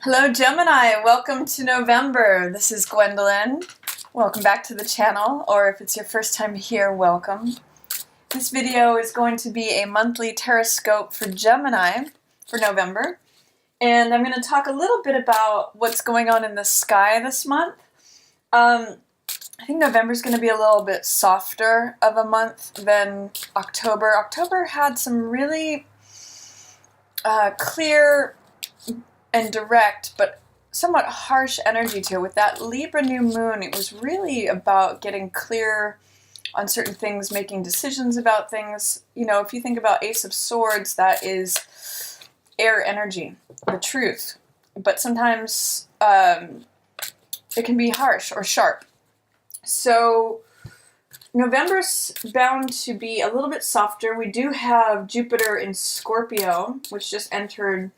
Hello Gemini, welcome to November. This is Gwendolyn. Welcome back to the channel, or if it's your first time here, welcome. This video is going to be a monthly Tarotscope for Gemini for November. And I'm going to talk a little bit about what's going on in the sky this month. I think November is going to be a little bit softer of a month than October. October had some really clear and direct, but somewhat harsh energy to it. With that Libra new moon, it was really about getting clear on certain things, making decisions about things. You know, if you think about Ace of Swords, that is air energy, the truth. But sometimes it can be harsh or sharp. So November's bound to be a little bit softer. We do have Jupiter in Scorpio, which just entered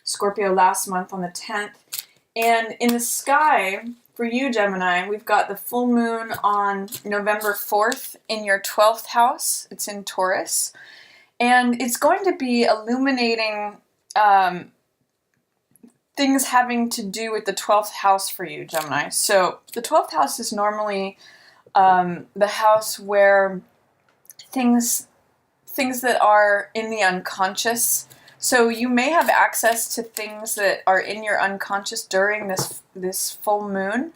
Scorpio last month on the 10th. And in the sky, for you, Gemini, we've got the full moon on November 4th in your 12th house. It's in Taurus. And it's going to be illuminating things having to do with the 12th house for you, Gemini. So the 12th house is normally the house where things that are in the unconscious. So you may have access to things that are in your unconscious during this full moon,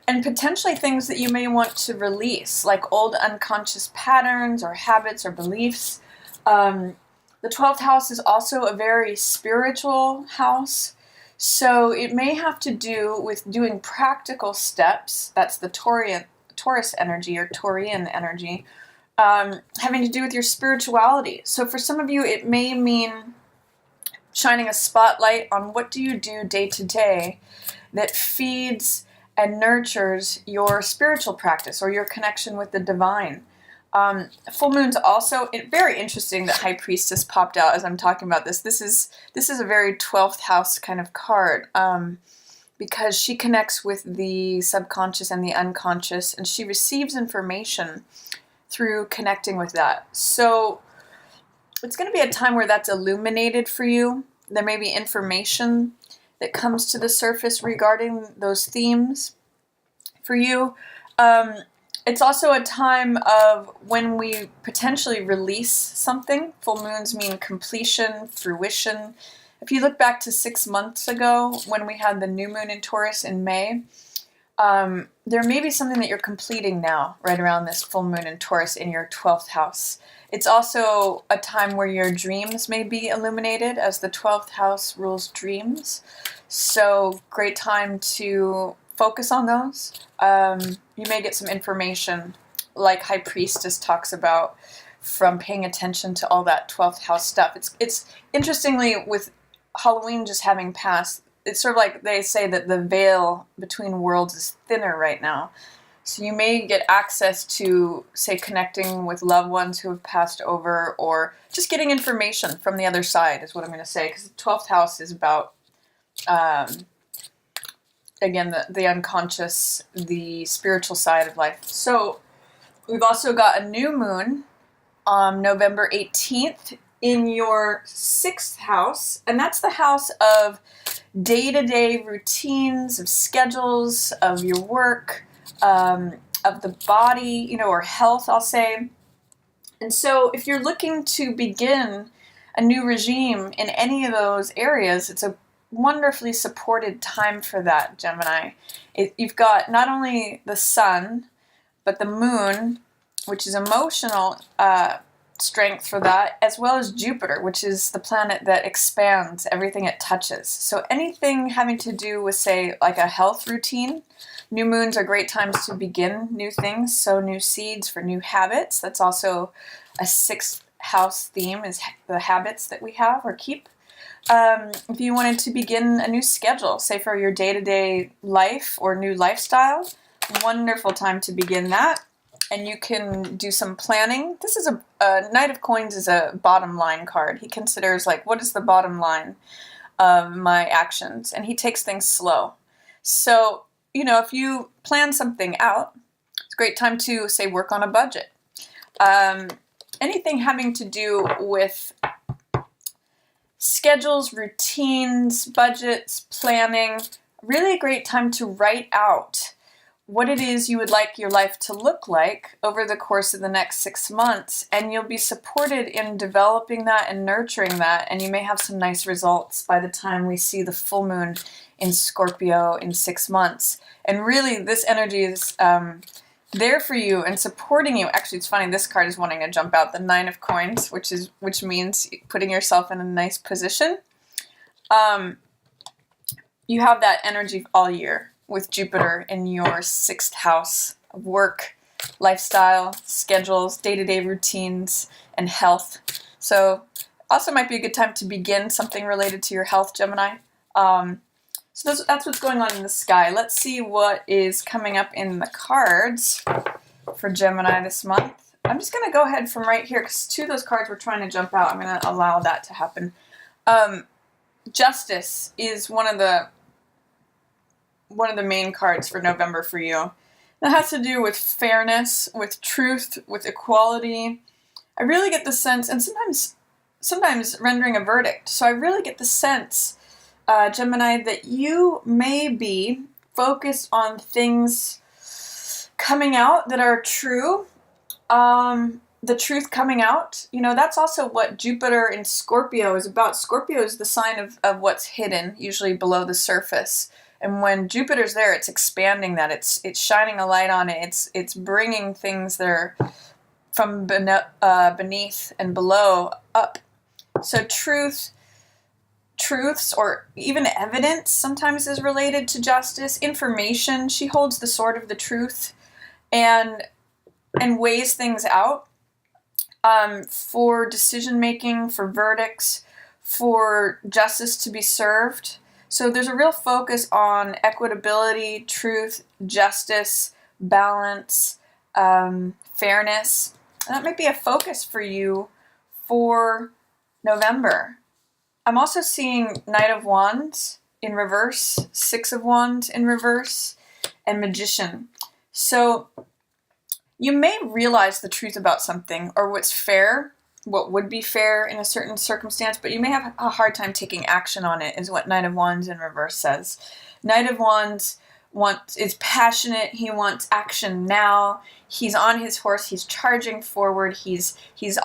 and potentially things that you may want to release, like old unconscious patterns or habits or beliefs. The 12th house is also a very spiritual house, so it may have to do with doing practical steps. That's the Taurus energy or Taurian energy, having to do with your spirituality. So for some of you, it may mean shining a spotlight on what do you do day to day that feeds and nurtures your spiritual practice or your connection with the divine. Full moon's also very interesting that High Priestess popped out as I'm talking about this. This is a very 12th house kind of card because she connects with the subconscious and the unconscious, and she receives information through connecting with that. So it's going to be a time where that's illuminated for you. There may be information that comes to the surface regarding those themes for you. It's also a time of when we potentially release something. Full moons mean completion, fruition. If you look back to 6 months ago when we had the new moon in Taurus in May, there may be something that you're completing now, right around this full moon in Taurus in your 12th house. It's also a time where your dreams may be illuminated, as the 12th house rules dreams. So great time to focus on those. You may get some information, like High Priestess talks about, from paying attention to all that 12th house stuff. It's interestingly, with Halloween just having passed, it's sort of like they say that the veil between worlds is thinner right now. So you may get access to, say, connecting with loved ones who have passed over, or just getting information from the other side is what I'm going to say, because the 12th house is about, again, the unconscious, the spiritual side of life. So we've also got a new moon on November 18th in your 6th house, and that's the house of day-to-day routines, of schedules, of your work, of the body, or health, I'll say. And so if you're looking to begin a new regime in any of those areas, it's a wonderfully supported time for that, Gemini. You've got not only the sun, but the moon, which is emotional strength for that, as well as Jupiter, which is the planet that expands everything it touches. So anything having to do with, say, like a health routine, new moons are great times to begin new things, sow new seeds for new habits. That's also a 6th house theme, is the habits that we have or keep. If you wanted to begin a new schedule, say for your day-to-day life or new lifestyle, wonderful time to begin that. And you can do some planning. This is a Knight of Coins is a bottom line card. He considers, like, what is the bottom line of my actions? And he takes things slow. So, if you plan something out, it's a great time to, say, work on a budget. Anything having to do with schedules, routines, budgets, planning. Really a great time to write out what it is you would like your life to look like over the course of the next 6 months, and you'll be supported in developing that and nurturing that, and you may have some nice results by the time we see the full moon in Scorpio in 6 months. And really, this energy is there for you and supporting you. Actually, it's funny, this card is wanting to jump out, the Nine of Coins, which means putting yourself in a nice position. You have that energy all year with Jupiter in your 6th house of work, lifestyle, schedules, day-to-day routines, and health. So also might be a good time to begin something related to your health, Gemini. So that's what's going on in the sky. Let's see what is coming up in the cards for Gemini this month. I'm just going to go ahead from right here because 2 of those cards were trying to jump out. I'm going to allow that to happen. Justice is one of the main cards for November for you. That has to do with fairness, with truth, with equality. I really get the sense, and sometimes rendering a verdict. So I really get the sense, Gemini, that you may be focused on things coming out that are true. The truth coming out, that's also what Jupiter in Scorpio is about. Scorpio is the sign of what's hidden, usually below the surface. And when Jupiter's there, it's expanding that. It's shining a light on it. It's bringing things that are from beneath and below up. So truths, or even evidence sometimes is related to justice. Information, she holds the sword of the truth and weighs things out for decision making, for verdicts, for justice to be served. So there's a real focus on equitability, truth, justice, balance, fairness. And that might be a focus for you for November. I'm also seeing Knight of Wands in reverse, 6 of Wands in reverse, and Magician. So you may realize the truth about something or what's fair, what would be fair in a certain circumstance, but you may have a hard time taking action on it, is what Knight of Wands in reverse says. Knight of Wands is passionate. He wants action now. He's on his horse. He's charging forward. He's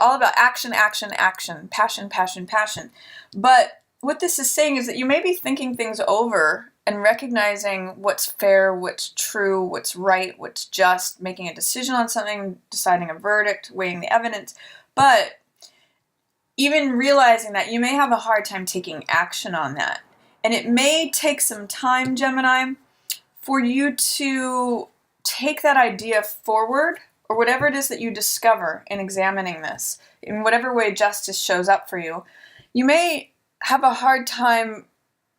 all about action, action, action, passion, passion, passion. But what this is saying is that you may be thinking things over and recognizing what's fair, what's true, what's right, what's just, making a decision on something, deciding a verdict, weighing the evidence. But even realizing that, you may have a hard time taking action on that. And it may take some time, Gemini, for you to take that idea forward, or whatever it is that you discover in examining this, in whatever way justice shows up for you. You may have a hard time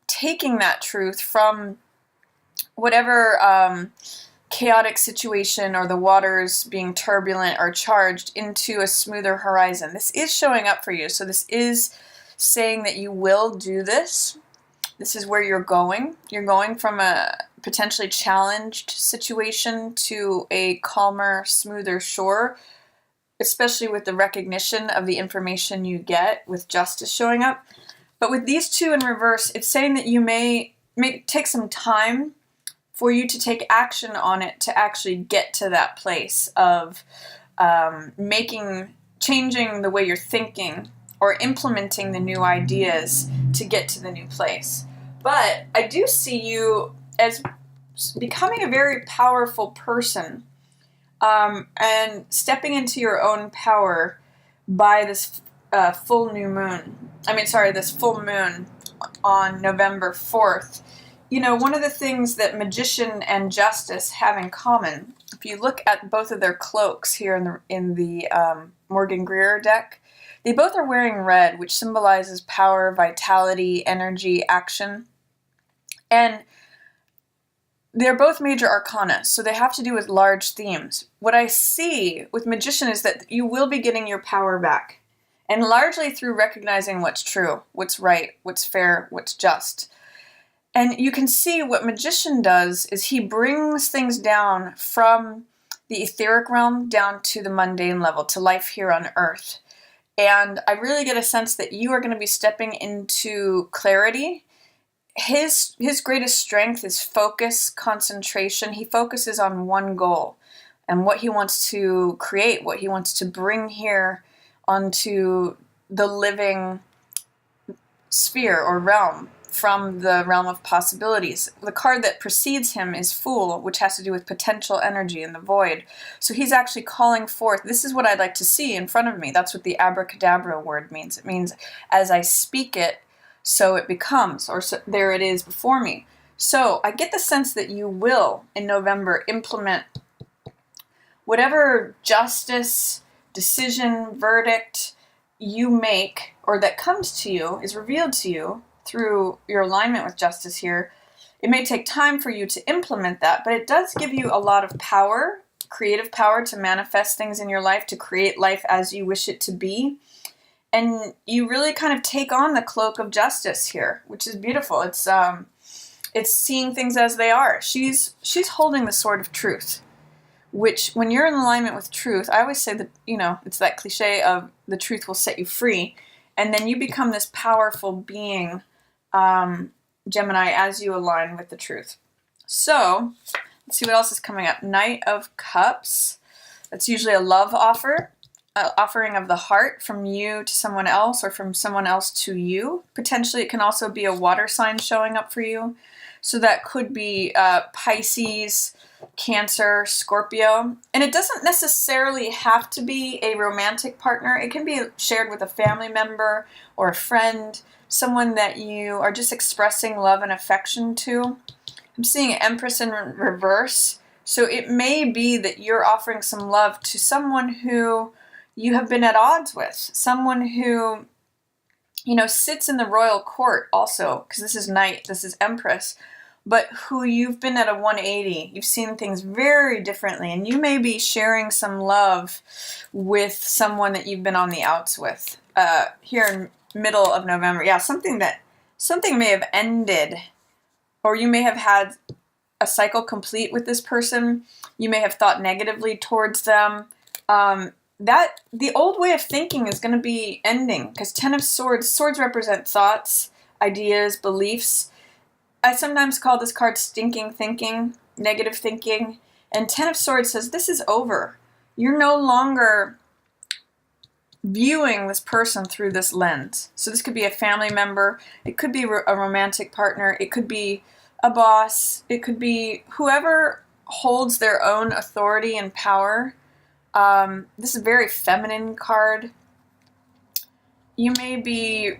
taking that truth from whatever chaotic situation or the waters being turbulent or charged into a smoother horizon. This is showing up for you. So this is saying that you will do this. This is where you're going. You're going from a potentially challenged situation to a calmer, smoother shore, especially with the recognition of the information you get with justice showing up. But with these 2 in reverse, it's saying that you may take some time for you to take action on it to actually get to that place of changing the way you're thinking or implementing the new ideas to get to the new place. But I do see you as becoming a very powerful person and stepping into your own power by this this full moon on November 4th. One of the things that Magician and Justice have in common, if you look at both of their cloaks here in the Morgan Greer deck, they both are wearing red, which symbolizes power, vitality, energy, action. And they're both major arcana, so they have to do with large themes. What I see with Magician is that you will be getting your power back, and largely through recognizing what's true, what's right, what's fair, what's just. And you can see what Magician does is he brings things down from the etheric realm down to the mundane level, to life here on Earth. And I really get a sense that you are going to be stepping into clarity. His greatest strength is focus, concentration. He focuses on one goal and what he wants to create, what he wants to bring here onto the living sphere or realm, from the realm of possibilities. The card that precedes him is Fool, which has to do with potential energy in the void. So he's actually calling forth, this is what I'd like to see in front of me. That's what the abracadabra word means. It means as I speak it, so it becomes, or so, there it is before me. So I get the sense that you will, in November, implement whatever justice, decision, verdict you make, or that comes to you, is revealed to you through your alignment with justice here. It may take time for you to implement that, but it does give you a lot of power, creative power, to manifest things in your life, to create life as you wish it to be. And you really kind of take on the cloak of justice here, which is beautiful. It's seeing things as they are. She's holding the sword of truth, which, when you're in alignment with truth, I always say that, it's that cliche of the truth will set you free. And then you become this powerful being, Gemini, as you align with the truth. So let's see what else is coming up. Knight of Cups. That's usually a love offering of the heart from you to someone else, or from someone else to you. Potentially it can also be a water sign showing up for you. So that could be Pisces, Cancer, Scorpio. And it doesn't necessarily have to be a romantic partner. It can be shared with a family member or a friend, someone that you are just expressing love and affection to. I'm seeing Empress in reverse. So it may be that you're offering some love to someone who you have been at odds with, someone who, sits in the royal court also, because this is Knight, this is Empress, but who you've been at a 180. You've seen things very differently, and you may be sharing some love with someone that you've been on the outs with here in middle of November. Yeah, something may have ended, or you may have had a cycle complete with this person. You may have thought negatively towards them. That the old way of thinking is going to be ending, because Ten of Swords represent thoughts, ideas, beliefs. I sometimes call this card stinking thinking, negative thinking, and Ten of Swords says this is over. You're no longer viewing this person through this lens. So this could be a family member, it could be a romantic partner, it could be a boss, it could be whoever holds their own authority and power. This is a very feminine card. You may be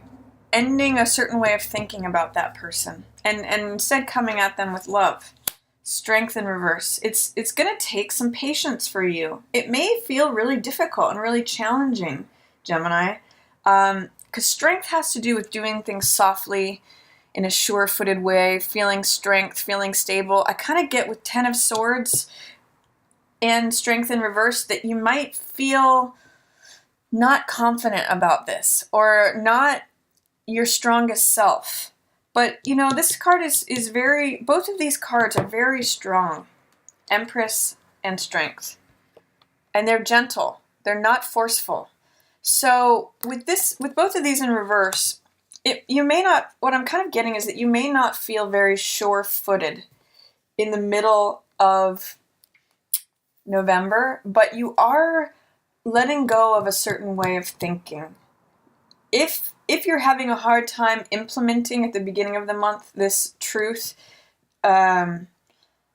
ending a certain way of thinking about that person, and instead coming at them with love. Strength in reverse. It's going to take some patience for you. It may feel really difficult and really challenging, Gemini, because strength has to do with doing things softly, in a sure-footed way, feeling strength, feeling stable. I kind of get with Ten of Swords and Strength in reverse that you might feel not confident about this, or not your strongest self. But this card is very, both of these cards are very strong. Empress and Strength. And they're gentle. They're not forceful. So with both of these in reverse, what I'm kind of getting is that you may not feel very sure-footed in the middle of November, but you are letting go of a certain way of thinking. If you're having a hard time implementing at the beginning of the month this truth, by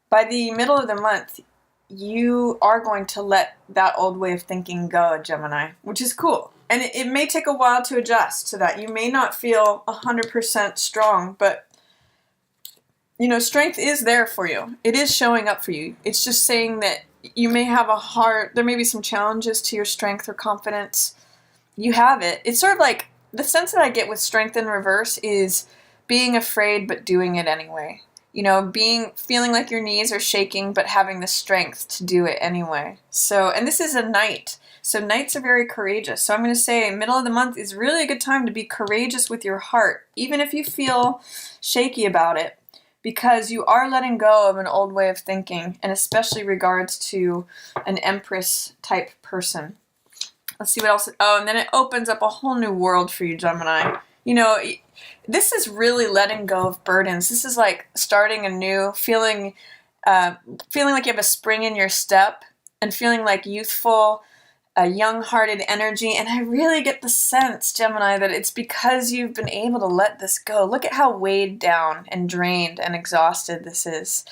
the middle of the month, you are going to let that old way of thinking go, Gemini, which is cool. And it may take a while to adjust to that. You may not feel 100% strong, but strength is there for you. It is showing up for you. It's just saying that you may have there may be some challenges to your strength or confidence. You have it. It's sort of like, the sense that I get with Strength in reverse is being afraid but doing it anyway. Feeling like your knees are shaking but having the strength to do it anyway. So, and this is a Knight. So Knights are very courageous. So I'm going to say middle of the month is really a good time to be courageous with your heart, even if you feel shaky about it, because you are letting go of an old way of thinking, and especially regards to an Empress type person. Let's see what else. Oh, and then it opens up a whole new world for you, Gemini. You know, this is really letting go of burdens. This is like starting anew, feeling like you have a spring in your step, and feeling like youthful, young-hearted energy. And I really get the sense, Gemini, that it's because you've been able to let this go. Look at how weighed down and drained and exhausted this is.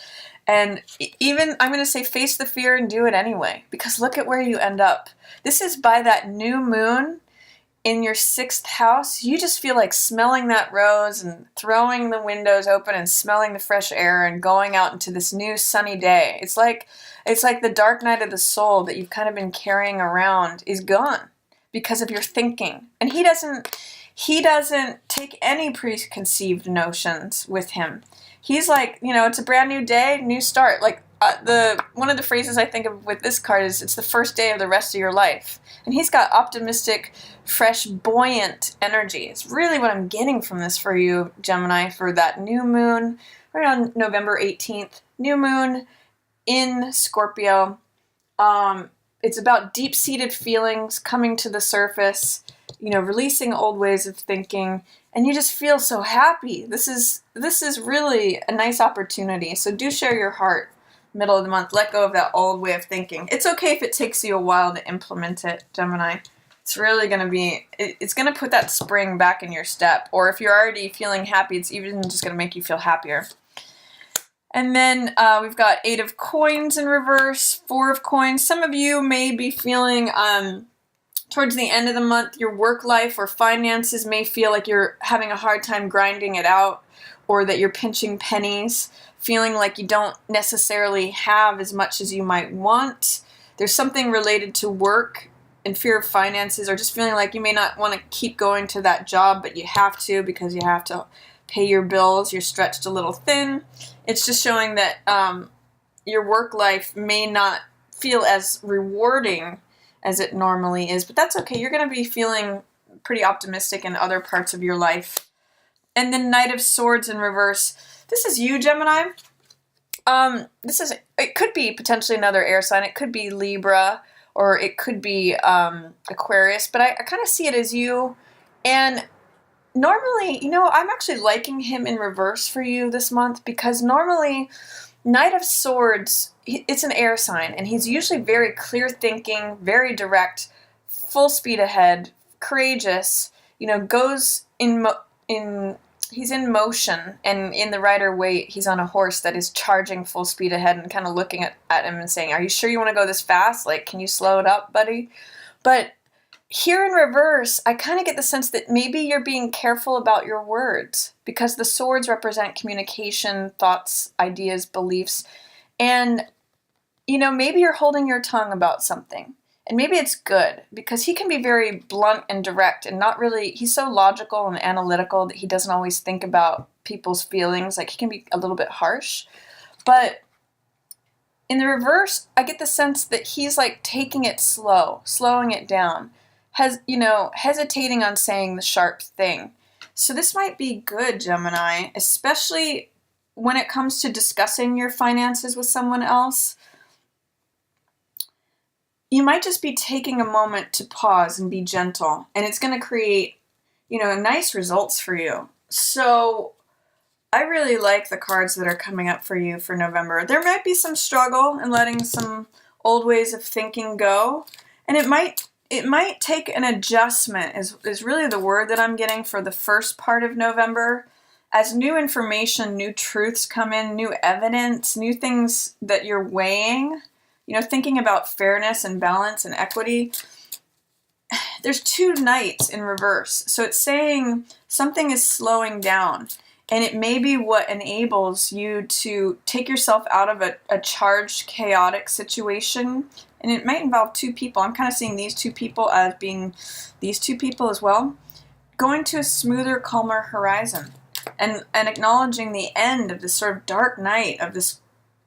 And even, I'm going to say, face the fear and do it anyway, because look at where you end up. This is by that new moon in your 6th house. You just feel like smelling that rose and throwing the windows open and smelling the fresh air and going out into this new sunny day. It's like the dark night of the soul that you've kind of been carrying around is gone because of your thinking. And he doesn't take any preconceived notions with him. He's like, you know, it's a brand new day, new start. Like one of the phrases I think of with this card is, it's the first day of the rest of your life. And he's got optimistic, fresh, buoyant energy. It's really what I'm getting from this for you, Gemini, for that new moon, right on November 18th. New moon in Scorpio. It's about deep-seated feelings coming to the surface, you know, releasing old ways of thinking, and you just feel so happy. This is really a nice opportunity. So do share your heart. Middle of the month, let go of that old way of thinking. It's okay if it takes you a while to implement it, Gemini. It's really going to be, it's going to put that spring back in your step. Or if you're already feeling happy, it's even just going to make you feel happier. And then we've got 8 of coins in reverse, 4 of coins. Some of you may be feeling towards the end of the month, your work life or finances may feel like you're having a hard time grinding it out, or that you're pinching pennies, feeling like you don't necessarily have as much as you might want. There's something related to work and fear of finances, or just feeling like you may not want to keep going to that job, but you have to because you have to pay your bills. You're stretched a little thin. It's just showing that your work life may not feel as rewarding as it normally is, but that's okay. You're going to be feeling pretty optimistic in other parts of your life. And then Knight of Swords in reverse. This is you, Gemini. It could be potentially another air sign. It could be Libra, or it could be Aquarius, but I kind of see it as you. And normally, you know, I'm actually liking him in reverse for you this month, because normally Knight of Swords, it's an air sign, and he's usually very clear thinking, very direct, full speed ahead, courageous, you know, goes he's in motion, and in the rider waite, he's on a horse that is charging full speed ahead and kind of looking at him and saying, are you sure you want to go this fast? Like, can you slow it up, buddy? But here in reverse, I kind of get the sense that maybe you're being careful about your words, because the swords represent communication, thoughts, ideas, beliefs, and, you know, maybe you're holding your tongue about something. And maybe it's good, because he can be very blunt and direct and not really, he's so logical and analytical that he doesn't always think about people's feelings. Like, he can be a little bit harsh. But in the reverse, I get the sense that he's like taking it slow, slowing it down, hesitating on saying the sharp thing. So this might be good, Gemini, especially when it comes to discussing your finances with someone else. You might just be taking a moment to pause and be gentle, and it's going to create, you know, nice results for you. So I really like the cards that are coming up for you for November. There might be some struggle in letting some old ways of thinking go, and it might take an adjustment is really the word that I'm getting for the first part of November. As new information, new truths come in, new evidence, new things that you're weighing, you know, thinking about fairness and balance and equity. There's 2 knights in reverse. So it's saying something is slowing down, and it may be what enables you to take yourself out of a charged, chaotic situation. And it might involve 2 people. I'm kind of seeing these 2 people as being these 2 people as well. Going to a smoother, calmer horizon, and acknowledging the end of this sort of dark night of this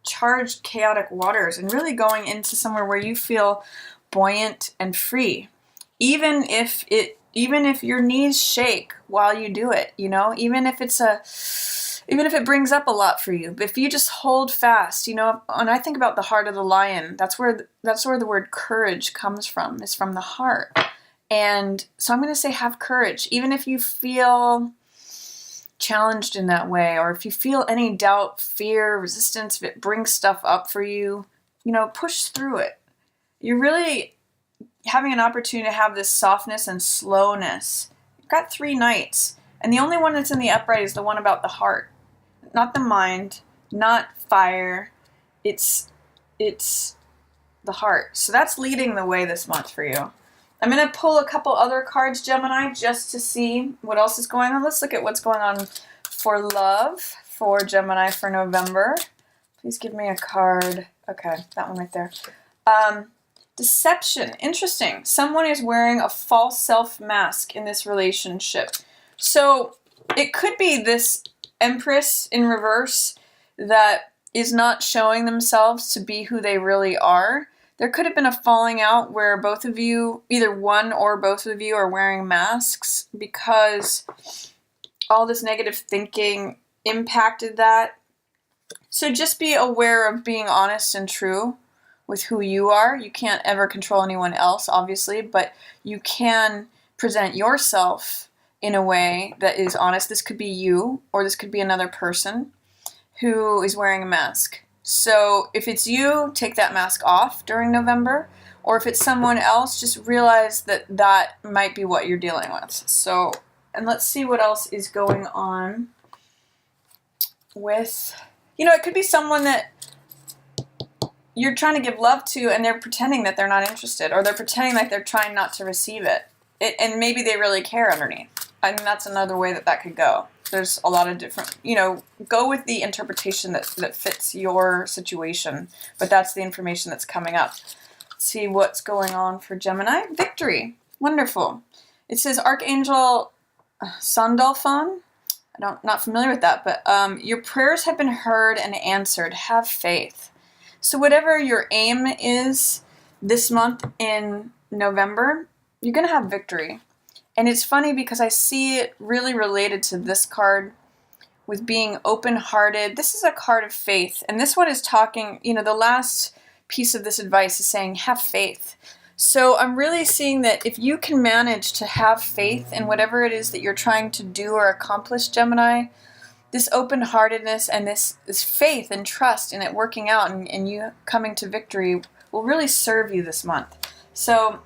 charged, chaotic waters, and really going into somewhere where you feel buoyant and free. Even if your knees shake while you do it, you know, even if it brings up a lot for you, but if you just hold fast, you know, when I think about the heart of the lion, that's where the word courage comes from, is from the heart. And so I'm going to say have courage. Even if you feel challenged in that way, or if you feel any doubt, fear, resistance, if it brings stuff up for you, push through it. You're really having an opportunity to have this softness and slowness. You've got 3 knights, and the only one that's in the upright is the one about the heart, not the mind, not fire. It's the heart. So that's leading the way this month for you. I'm going to pull a couple other cards, Gemini, just to see what else is going on. Let's look at what's going on for love for Gemini for November. Please give me a card. Okay, that one right there. Deception. Interesting. Someone is wearing a false self mask in this relationship. So it could be this Empress in reverse that is not showing themselves to be who they really are. There could have been a falling out where both of you, either one or both of you, are wearing masks because all this negative thinking impacted that. So just be aware of being honest and true with who you are. You can't ever control anyone else, obviously, but you can present yourself in a way that is honest. This could be you, or this could be another person who is wearing a mask. So if it's you, take that mask off during November, or if it's someone else, just realize that that might be what you're dealing with. So, and let's see what else is going on with, it could be someone that you're trying to give love to and they're pretending that they're not interested, or they're pretending like they're trying not to receive it. And maybe they really care underneath. I mean, that's another way that could go. There's a lot of different, go with the interpretation that fits your situation, but that's the information that's coming up. Let's see what's going on for Gemini. Victory. Wonderful. It says Archangel Sandalphon. Not familiar with that, but your prayers have been heard and answered. Have faith. So whatever your aim is this month in November, you're going to have victory. And it's funny because I see it really related to this card with being open-hearted. This is a card of faith. And this one is talking, the last piece of this advice is saying, have faith. So I'm really seeing that if you can manage to have faith in whatever it is that you're trying to do or accomplish, Gemini, this open-heartedness and this faith and trust in it working out and you coming to victory will really serve you this month. So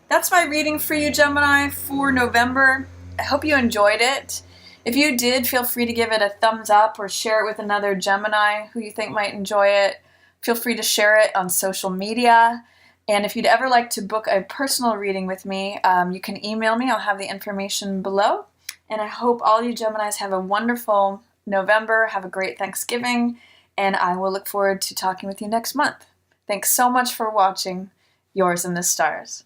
that's my reading for you, Gemini, for November. I hope you enjoyed it. If you did, feel free to give it a thumbs up or share it with another Gemini who you think might enjoy it. Feel free to share it on social media. And if you'd ever like to book a personal reading with me, you can email me. I'll have the information below. And I hope all you Geminis have a wonderful November. Have a great Thanksgiving. And I will look forward to talking with you next month. Thanks so much for watching. Yours in the Stars.